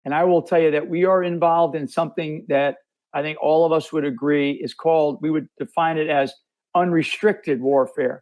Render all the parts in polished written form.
And I will tell you that we are involved in something that I think all of us would agree is called, we would define it as unrestricted warfare.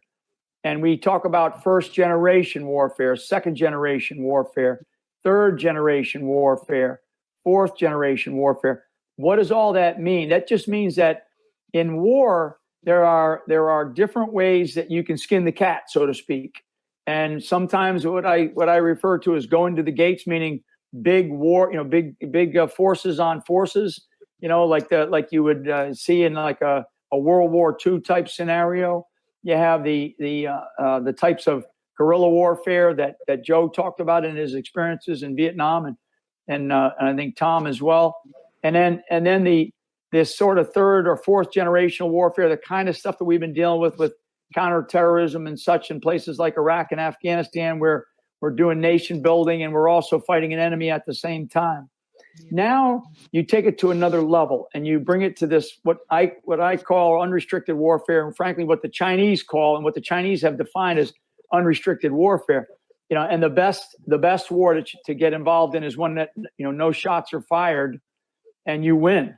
And we talk about first generation warfare, second generation warfare, third generation warfare, fourth generation warfare. What does all that mean? That just means that in war, there are different ways that you can skin the cat, so to speak. And sometimes what I refer to as going to the gates, meaning big war, big forces on forces, like you would see in like a World War II type scenario. You have the types of guerrilla warfare that Joe talked about in his experiences in Vietnam, and I think Tom as well. And then this sort of third or fourth generational warfare, the kind of stuff that we've been dealing with counterterrorism and such in places like Iraq and Afghanistan, where we're doing nation building and we're also fighting an enemy at the same time. Now you take it to another level and you bring it to this, what I call unrestricted warfare, and frankly, what the Chinese call and what the Chinese have defined as unrestricted warfare. And the best war to get involved in is one that, no shots are fired and you win.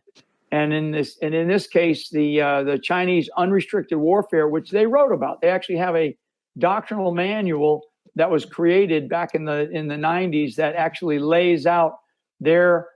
And in this case, the Chinese unrestricted warfare, which they wrote about, they actually have a doctrinal manual that was created back in the 90s that actually lays out their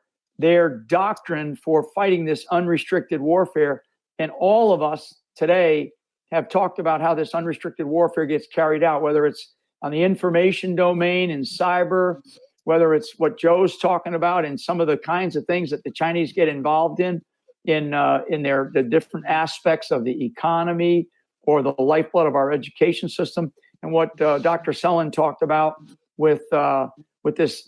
doctrine for fighting this unrestricted warfare. And all of us today have talked about how this unrestricted warfare gets carried out, whether it's on the information domain and cyber, whether it's what Joe's talking about and some of the kinds of things that the Chinese get involved in the different aspects of the economy or the lifeblood of our education system, and what Dr. Sellen talked about with this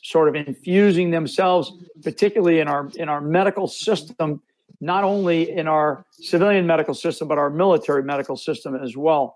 sort of infusing themselves, particularly in our medical system, not only in our civilian medical system but our military medical system as well.